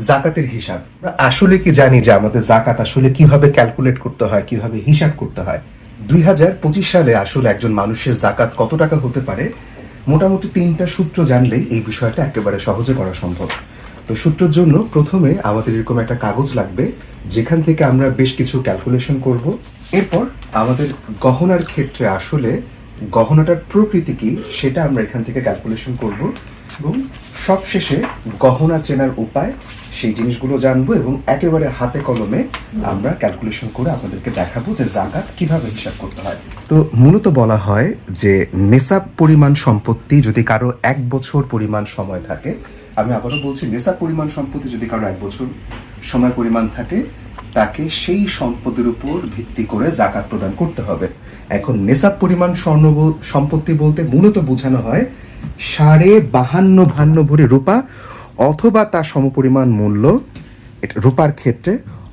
জাকাতের হিসাব আসলে কি জানি যে আমাদের জাকাত আসলে কিভাবে ক্যালকুলেট করতে হয়, কিভাবে হিসাব করতে হয়। 2025 সালে আসলে একজন মানুষের জাকাত কত টাকা হতে পারে, মোটামুটি 3টা সূত্র জানলেই এই বিষয়টা একেবারে সহজে করা সম্ভব। তো সূত্রের জন্য প্রথমে আমাদের এরকম একটা কাগজ লাগবে, যেখান থেকে আমরা বেশ কিছু ক্যালকুলেশন করব। এরপর আমাদের গহনার ক্ষেত্রে আসলে গহনাটার প্রকৃতি কি সেটা আমরা এখান থেকে ক্যালকুলেশন করব, এবং সবশেষে গহনা চেনার উপায় সেই জিনিসগুলো জানবো, এবং একেবারে হাতে কলমে আমরা ক্যালকুলেশন করে আপনাদেরকে দেখাবো যে জাকাত কিভাবে হিসাব করতে হয়। তো মূলত বলা হয় যে নেসাব পরিমাণ সম্পত্তি যদি কারো 1 বছর পরিমাণ সময় থাকে, আমি আবারও বলছি, নেসাব পরিমাণ সম্পত্তি যদি কারো 1 বছর সময় পরিমাণ থাকে, তাকে সেই সম্পদের উপর ভিত্তি করে জাকাত প্রদান করতে হবে। এখন নেসাব পরিমাণ সম্পত্তি বলতে মূলত বোঝানো হয় 52.52 ভরি রূপা অথবা তার সমপরিমাণ মূল্য, এটা রূপার ক্ষেত্রে,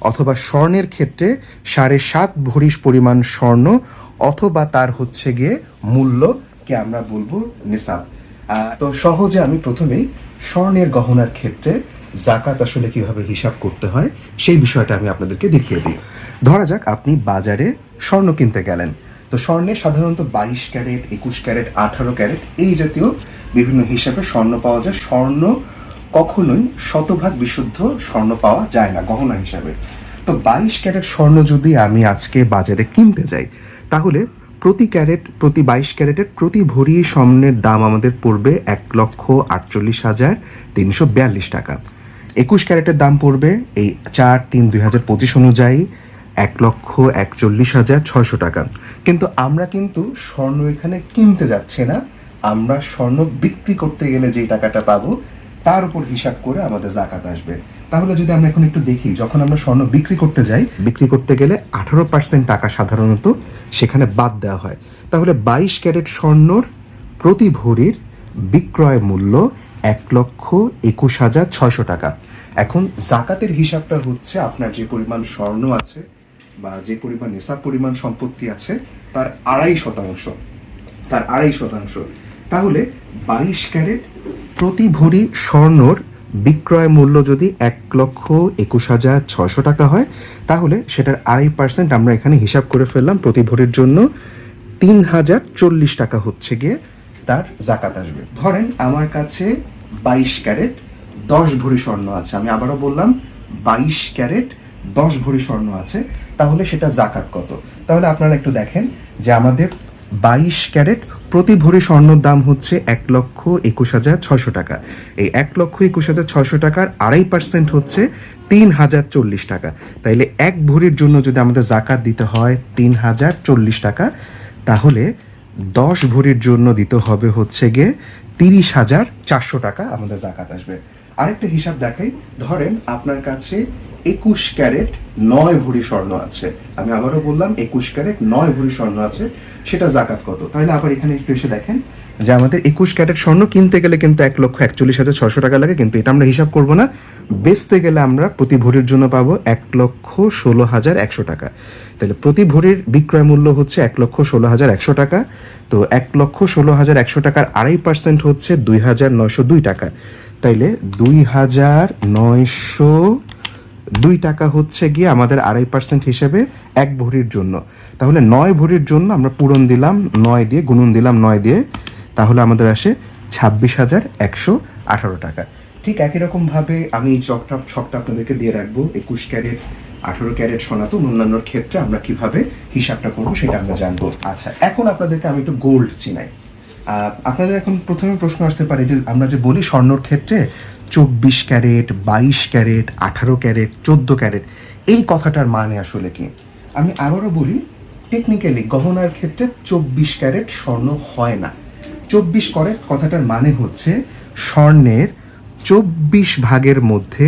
অথবা স্বর্ণের ক্ষেত্রে 7.5 ভরি পরিমাণ স্বর্ণ অথবা তার হচ্ছে গিয়ে মূল্যকে আমরা বলবো নেসাব। তো সহজে আমি প্রথমেই স্বর্ণের গহনার ক্ষেত্রে জাকাত আসলে কিভাবে হিসাব করতে হয় সেই বিষয়টা আমি আপনাদেরকে দেখিয়ে দিই। ধরা যাক আপনি বাজারে স্বর্ণ কিনতে গেলেন। তো স্বর্ণে সাধারণত 22 ক্যারেট, 21 ক্যারেট, 18 ক্যারেট এই জাতীয় বিভিন্ন হিসাবে স্বর্ণ পাওয়া যায়। স্বর্ণ কখনোই শতভাগ বিশুদ্ধ স্বর্ণ পাওয়া যায় না গহনা হিসাবে। তো 22 ক্যারেট স্বর্ণ যদি আমি আজকে বাজারে কিনতে যাই, তাহলে প্রতি 22 ক্যারেটের প্রতি ভরি স্বর্ণের দাম আমাদের পড়বে 1,48,342 টাকা। 21 ক্যারেটের দাম পড়বে এই 4/3/2025 অনুযায়ী 1,41,600 টাকা। কিন্তু আমরা কিন্তু স্বর্ণ এখানে কিনতে যাচ্ছি না, আমরা স্বর্ণ বিক্রি করতে গেলে যেই টাকাটা পাবো তার উপর হিসাব করে আমাদের জাকাত আসবে। তাহলে যদি আমরা এখন একটু দেখি, যখন আমরা স্বর্ণ বিক্রি করতে যাই, বিক্রি করতে গেলে 18% টাকা সাধারণত সেখানে বাদ দেওয়া হয়। তাহলে 22 ক্যারেট স্বর্ণর প্রতি ভরির বিক্রয় মূল্য 1,21,600 টাকা। এখন জাকাতের হিসাবটা হচ্ছে আপনার যে পরিমাণ স্বর্ণ আছে বা যে পরিমাণ নেশাব পরিমাণ সম্পত্তি আছে তার 2.5%। তাহলে 22 ক্যারেট প্রতি ভরি স্বর্ণর বিক্রয় মূল্য যদি 1,21,600 টাকা হয়, তাহলে সেটার 2.5% আমরা এখানে হিসাব করে ফেললাম। প্রতি ভরির জন্য 3,040 টাকা হচ্ছে গিয়ে তার জাকাত আসবে। ধরেন আমার কাছে 22 ক্যারেট 10 ভরি স্বর্ণ আছে, আমি আবারও বললাম 22 ক্যারেট 10 ভরি স্বর্ণ আছে, তাহলে সেটা জাকাত কত? তাহলে আপনারা একটু দেখেন যে আমাদের 22 ক্যারেট প্রতি ভরি স্বর্ণর দাম হচ্ছে 1,21,600 টাকা। এই 1,21,600 টাকার 2.5% হচ্ছে 3,040 টাকা। তাইলে 1 ভরির জন্য যদি আমাদের জাকাত দিতে হয় 3,040 টাকা, তাহলে 10 ভরির জন্য দিতে হবে হচ্ছে গিয়ে 30,400 টাকা আমাদের জাকাত আসবে। আরেকটা হিসাব দেখাই, ধরেন আপনার কাছে 21 ক্যারেট 9 ভরি স্বর্ণ আছে, আমি আবারও বললাম 21 ক্যারেট 9 ভরি স্বর্ণ আছে, সেটা জাকাত কত? তাহলে আবার এখানে একটু এসে দেখেন যে আমাদের 21 ক্যারেট স্বর্ণ কিনতে গেলে কিন্তু 1,41,600 টাকা লাগে, কিন্তু এটা আমরা হিসাব করব না। বেচতে গেলে আমরা প্রতি ভরির জন্য পাবো 1,16,100 টাকা। তাহলে প্রতি ভরির বিক্রয় মূল্য হচ্ছে 1,16,100 টাকা। তো 1,16,100 টাকার 2.5% হচ্ছে 2,902 টাকা। তাইলে 2,902 টাকা হচ্ছে গিয়ে আমাদের 2.5% হিসেবে 1 ভরির জন্য। তাহলে 9 ভরির জন্য আমরা পূরণ দিলাম 9 দিয়ে, গুণন দিলাম 9 দিয়ে, তাহলে আমাদের আসে 26,118 টাকা। ঠিক একই রকমভাবে আমি এই ছকটা আপনাদেরকে দিয়ে রাখবো। 21 ক্যারেট 18 ক্যারেট সনাতন অন্যান্য ক্ষেত্রে আমরা কিভাবে হিসাবটা করবো সেটা আমরা জানবো। আচ্ছা, এখন আপনাদেরকে আমি একটু গোল্ড চিনাই। আপনাদের এখন প্রথমে প্রশ্ন আসতে পারে যে আমরা যে বলি স্বর্ণর ক্ষেত্রে 24 ক্যারেট, 22 ক্যারেট, 18 ক্যারেট, 14 ক্যারেট, এই কথাটার মানে আসলে কি? আমি আবারও বলি, টেকনিক্যালি গহনার ক্ষেত্রে 24 ক্যারেট স্বর্ণ হয় না। 24 ক্যারেট কথাটার মানে হচ্ছে স্বর্ণের 24 ভাগের মধ্যে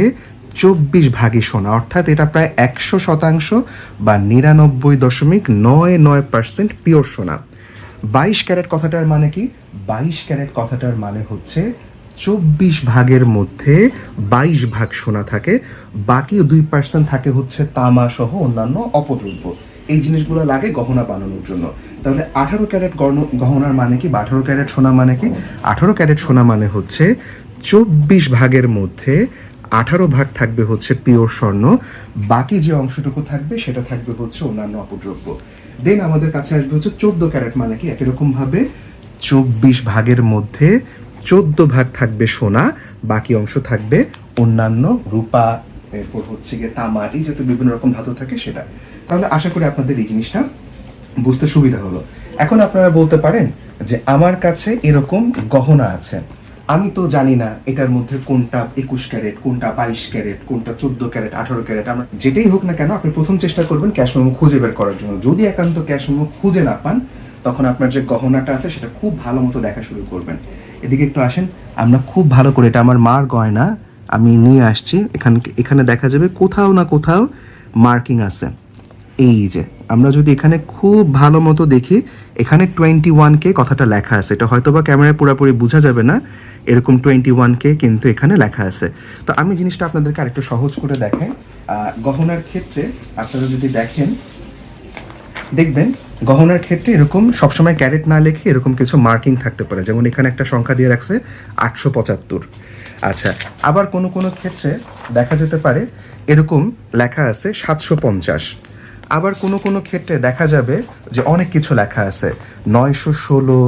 24 ভাগই সোনা, অর্থাৎ এটা প্রায় 100% বা 99.99% পিওর সোনা। 22 ক্যারেট কথাটার মানে কি? 22 ক্যারেট কথাটার মানে হচ্ছে 24 ভাগের মধ্যে 22 ভাগ সোনা থাকে, বাকি 2% থাকে হচ্ছে তামা সহ অন্যান্য অপদ্রব্য। এই জিনিসগুলো লাগে গহনা বানানোর জন্য। তাহলে 18 ক্যারেট গহনার মানে কি, বা 18 ক্যারেট সোনা মানে কি? 18 ক্যারেট সোনা মানে হচ্ছে 24 ভাগের মধ্যে 18 ভাগ থাকবে হচ্ছে পিওর স্বর্ণ, বাকি যে অংশটুকু থাকবে সেটা থাকবে হচ্ছে অন্যান্য অপদ্রব্য। দেন আমাদের কাছে আসবে হচ্ছে 14 ক্যারেট, মানে কি একই রকম ভাবে 24 ভাগের মধ্যে 14 ভাগ থাকবে সোনা, বাকি অংশ থাকবে অন্যান্য রূপা, এরপর হচ্ছে গিয়ে তামা, এই যত বিভিন্ন রকম ধাতু থাকে সেটা। তাহলে আশা করি আপনাদের এই জিনিসটা বুঝতে সুবিধা হলো। এখন আপনারা বলতে পারেন যে আমার কাছে এরকম গহনা আছে, আমি তো জানি না এটার মধ্যে কোনটা 21 ক্যারেট, কোনটা 22 ক্যারেট, কোনটা 14 ক্যারেট, 18 ক্যারেট। আমরা যেটাই হোক না কেন আপনি প্রথম চেষ্টা করবেন ক্যাশ মেমো খুঁজে বের করার জন্য। যদি একান্ত ক্যাশ মেমো খুঁজে না পান, তখন আপনার যে গহনাটা আছে সেটা খুব ভালো মতো দেখা শুরু করবেন। এদিকে একটু আসেন, আমরা খুব ভালো করে, এটা আমার মার গয়না, আমি নিয়ে আসছি। এখানে দেখা যাবে কোথাও না কোথাও মার্কিং আছে। এই যে আমরা যদি এখানে খুব ভালো মতো দেখি, এখানে 21K কথাটা লেখা আছে। এটা হয়তো বা ক্যামেরায় পুরোপুরি বোঝা যাবে না, এরকম 21K কিন্তু এখানে লেখা আছে। তো আমি জিনিসটা আপনাদেরকে আরেকটু সহজ করে দেখাই। গহনার ক্ষেত্রে আপনারা যদি দেখেন, দেখবেন গহনার ক্ষেত্রে এরকম সবসময় ক্যারেট না লেখে এরকম কিছু মার্কিং থাকতে পারে। যেমন এখানে একটা সংখ্যা দিয়ে রাখছে 875। আচ্ছা, আবার কোনো কোনো ক্ষেত্রে দেখা যেতে পারে এরকম লেখা আছে 750। আবার কোনো কোনো ক্ষেত্রে দেখা যাবে যে অনেক কিছু লেখা আছে 916,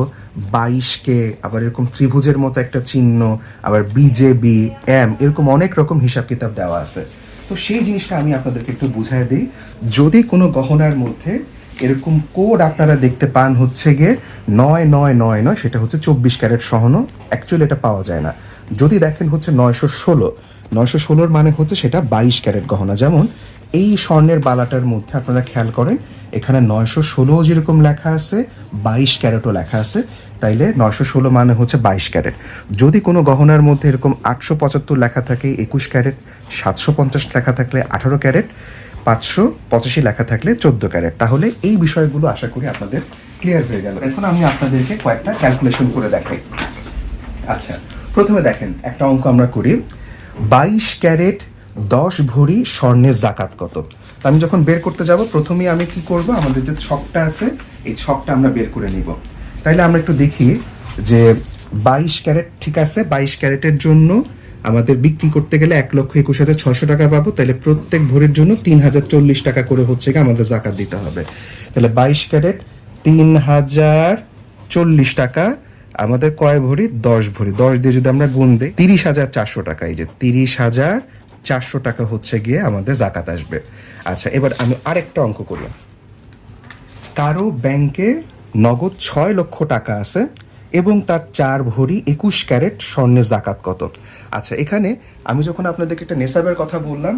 22K, আবার এরকম ত্রিভুজের মতো একটা চিহ্ন, আবার BJB, M, এরকম অনেক রকম হিসাব কিতাব দেওয়া আছে। তো সেই জিনিসটা আমি আপনাদেরকে একটু বুঝাই দিই। যদি কোনো গহনার মধ্যে এরকম কোড আপনারা দেখতে পান হচ্ছে গিয়ে 9999, সেটা হচ্ছে 24 ক্যারেট সহন, অ্যাকচুয়ালি এটা পাওয়া যায় না। যদি দেখেন হচ্ছে 916 মানে হচ্ছে সেটা 22 ক্যারেট গহনা। যেমন এই স্বর্ণের বালাটার মধ্যে আপনারা খেয়াল করেন এখানে 916 যেরকম লেখা আছে, 22 ক্যারেটও লেখা আছে, তাইলে 916 মানে হচ্ছে 22 ক্যারেট। যদি কোনো গহনার মধ্যে এরকম 875 লেখা থাকে 21 ক্যারেট, 750 লেখা থাকলে 18 ক্যারেট, 585 লেখা থাকলে 14 ক্যারেট, তাহলে এই বিষয়গুলো আশা করি আপনাদের ক্লিয়ার হয়ে গেল। এখন আমি আপনাদেরকে কয়েকটা ক্যালকুলেশন করে দেখাই। আচ্ছা, প্রথমে দেখেন একটা অঙ্ক আমরা করি। 22 ক্যারেট 10 ভরি স্বর্ণের জাকাত কত? আমি যখন বের করতে যাব প্রথমেই আমি কি করব, আমাদের যে ছকটা আছে এই ছকটা আমরা বের করে নিব। তাইলে আমরা একটু দেখি যে 22 ক্যারেট, ঠিক আছে, 22 ক্যারেটের জন্য আমাদের বিক্রি করতে গেলে 1,21,600 টাকা পাবো। তাহলে প্রত্যেক ভরির জন্য 3040 টাকা করে হচ্ছে কি আমাদের জাকাত দিতে হবে। তাহলে 22 ক্যারেট 3040 টাকা, আমাদের কয় ভরি? 10 ভরি। 10 দিয়ে যদি আমরা গুণ দিই 30,400 টাকা। এই যে 30,400 টাকা হচ্ছে গিয়ে আমাদের জাকাত আসবে। আচ্ছা, এবার আমি আরেকটা অঙ্ক করলাম। কারো ব্যাংকে নগদ 6 লক্ষ টাকা আছে এবং তার 4 ভরি 21 ক্যারেট স্বর্ণের জাকাত কত? আচ্ছা, এখানে আমি যখন আপনাদেরকে একটা নেসাবের কথা বললাম,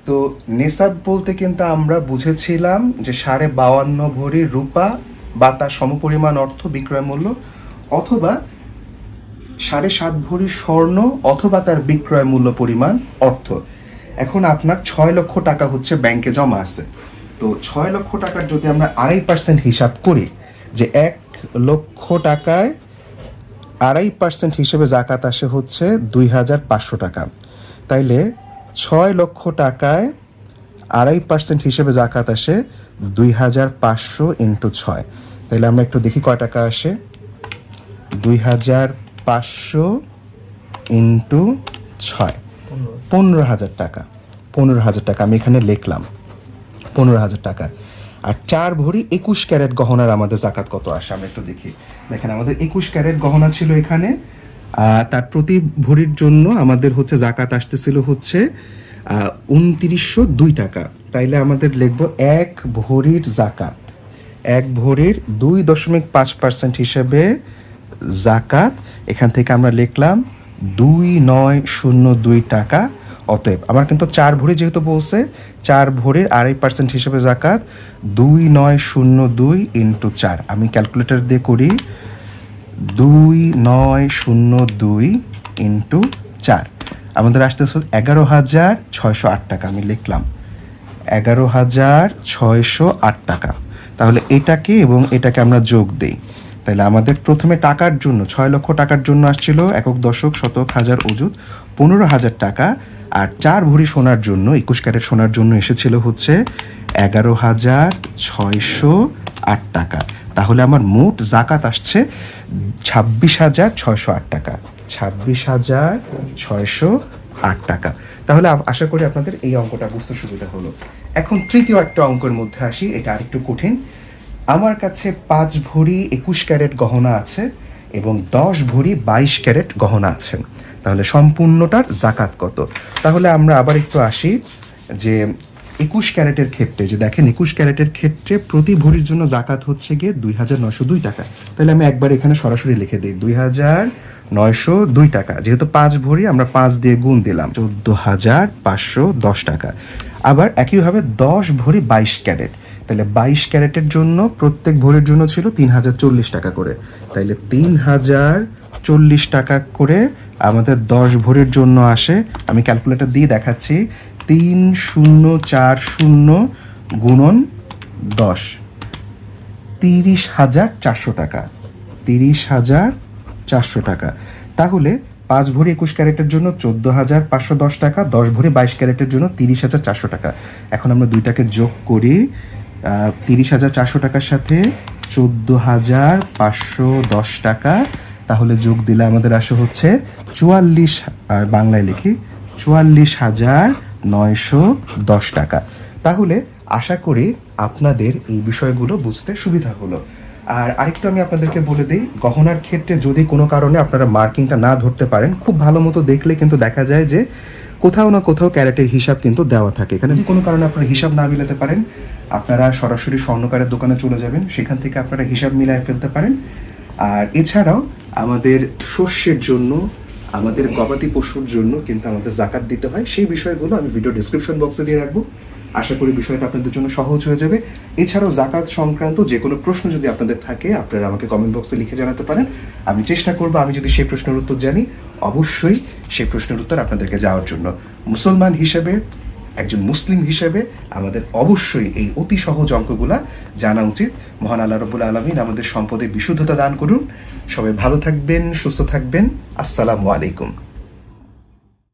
তো নেসাব বলতে কিন্তু আমরা বুঝেছিলাম যে 52.5 ভরি রূপা বা তার সমপরিমাণ অর্থ বিক্রয় মূল্য, অথবা 7.5 ভরি স্বর্ণ অথবা তার বিক্রয় মূল্য পরিমাণ অর্থ। এখন আপনার 6 লক্ষ টাকা হচ্ছে ব্যাংকে জমা আছে। তো 6 লক্ষ টাকার যদি আমরা 2.5% হিসাব করি, যে 1 লক্ষ টাকায় 2.5% হিসেবে জাকাত আসে হচ্ছে 2,500 টাকা। তাইলে 6 লক্ষ টাকায় 2.5% হিসেবে জাকাত আসে 2,500 ইন্টু 6। তাহলে আমরা একটু দেখি কয় টাকা আসে। 2,500 ইন্টু 6, 15,000 টাকা। 15,000 টাকা আমি এখানে লিখলাম, 15,000 টাকা। আর 4 ভরি 21 ক্যারেট গহনার আমাদের জাকাত কত আসে আমরা একটু দেখি। দেখেন আমাদের 21 ক্যারেট গহনা ছিল এখানে, তার প্রতি ভরির জন্য আমাদের হচ্ছে জাকাত আসতেছিল হচ্ছে 2902 টাকা। তাইলে আমাদের লিখবো 1 ভরির জাকাত, 1 ভরির 2.5% হিসেবে জাকাত। এখান থেকে আমরা লিখলাম 2902 টাকা। অতএব আমার কিন্তু 4 ভরি যেহেতু বলছে, 4 ভরির 2.5% হিসেবে জাকাত 2902 ইন্টু 4। আমি ক্যালকুলেটর দিয়ে করি, 2902 ইন্টু 4 আমাদের আসতেছে 11,608 টাকা। আমি লিখলাম 11,608 টাকা। তাহলে এটাকে এবং এটাকে আমরা যোগ দেই, তাহলে আমাদের প্রথমে টাকার জন্য 6 লক্ষ টাকার জন্য আসছিল একক, দশক, শতক, হাজার, অযুত 15,000 টাকা। আর 4 ভরি সোনার জন্য, 21 ক্যারেট সোনার জন্য এসেছিল হচ্ছে 11,608 টাকা। তাহলে আমার মোট জাকাত আসছে 26,608 টাকা। 26,608 টাকা। তাহলে আশা করি আপনাদের এই অঙ্কটা বুঝতে সুবিধা হলো। এখন তৃতীয় একটা অঙ্কের মধ্যে আসি, এটা আরেকটু কঠিন। আমার কাছে 5 ভরি 21 ক্যারেট গহনা আছে এবং 10 ভরি 22 ক্যারেট গহনা আছে, তাহলে সম্পূর্ণটার জাকাত কত? তাহলে আমরা আবার একটু আসি যে 21 ক্যারেটের ক্ষেত্রে, যে দেখেন 21 ক্যারেটের ক্ষেত্রে প্রতি ভরির জন্য জাকাত হচ্ছে গিয়ে 2902 টাকা। তাহলে আমি একবার এখানে সরাসরি লিখে দিই 2902 টাকা। যেহেতু 5 ভরি, আমরা 5 দিয়ে গুণ দিলাম, 14,510 টাকা। আবার একইভাবে 10 ভরি 22 ক্যারেট, তাহলে 22 ক্যারেটের জন্য প্রত্যেক ভরির জন্য ছিল 3040 টাকা করে, তাইলে 3040 টাকা করে আমাদের 10 ভরির জন্য আসে। আমি ক্যালকুলেটর দিয়ে দেখাচ্ছি, 3040 গুণন 10, 30,400 টাকা, 30,400 টাকা। তাহলে 5 ভরি 21 ক্যারেটের জন্য 14,510 টাকা, 10 ভরি 22 ক্যারেটের জন্য 30,400 টাকা। এখন আমরা দুইটাকে যোগ করি, 30,400 টাকার সাথে 14,510 টাকা, তাহলে যোগ দিলে আমাদের আসে হচ্ছে 44, বাংলায় লিখি 44,910 টাকা। তাহলে আশা করি আপনাদের এই বিষয়গুলো বুঝতে সুবিধা হলো। আর আরেকটু আমি আপনাদেরকে বলে দিই, গহনার ক্ষেত্রে যদি কোনো কারণে আপনারা মার্কিংটা না ধরতে পারেন, খুব ভালো মতো দেখলে কিন্তু দেখা যায় যে কোথাও না কোথাও ক্যারেটের হিসাব কিন্তু দেওয়া থাকে। এখানে যদি কোনো কারণে আপনারা হিসাব না মিলাতে পারেন, আপনারা সরাসরি স্বর্ণকারের দোকানে চলে যাবেন, সেখান থেকে আপনারা হিসাব মিলায় ফেলতে পারেন। আর এছাড়াও আমাদের শস্যের জন্য, আমাদের গবাদি পশুর জন্য কিন্তু আমাদের জাকাত দিতে হয়, সেই বিষয়গুলো আমি ভিডিও ডেসক্রিপশন বক্সে দিয়ে রাখবো। আশা করি বিষয়টা আপনাদের জন্য সহজ হয়ে যাবে। এছাড়াও জাকাত সংক্রান্ত যে কোনো প্রশ্ন যদি আপনাদের থাকে, আপনারা আমাকে কমেন্ট বক্সে লিখে জানাতে পারেন। আমি চেষ্টা করব, আমি যদি সেই প্রশ্নের উত্তর জানি, অবশ্যই সেই প্রশ্নের উত্তর আপনাদেরকে যাওয়ার জন্য। মুসলমান হিসেবে, একজন মুসলিম হিসেবে আমাদের অবশ্যই এই অতি সহজ অঙ্কগুলা জানা উচিত। মহান আল্লাহ রাব্বুল আলামিন আমাদের সম্পদে বিশুদ্ধতা দান করুন। সবাই ভালো থাকবেন, সুস্থ থাকবেন। আসসালামু আলাইকুম।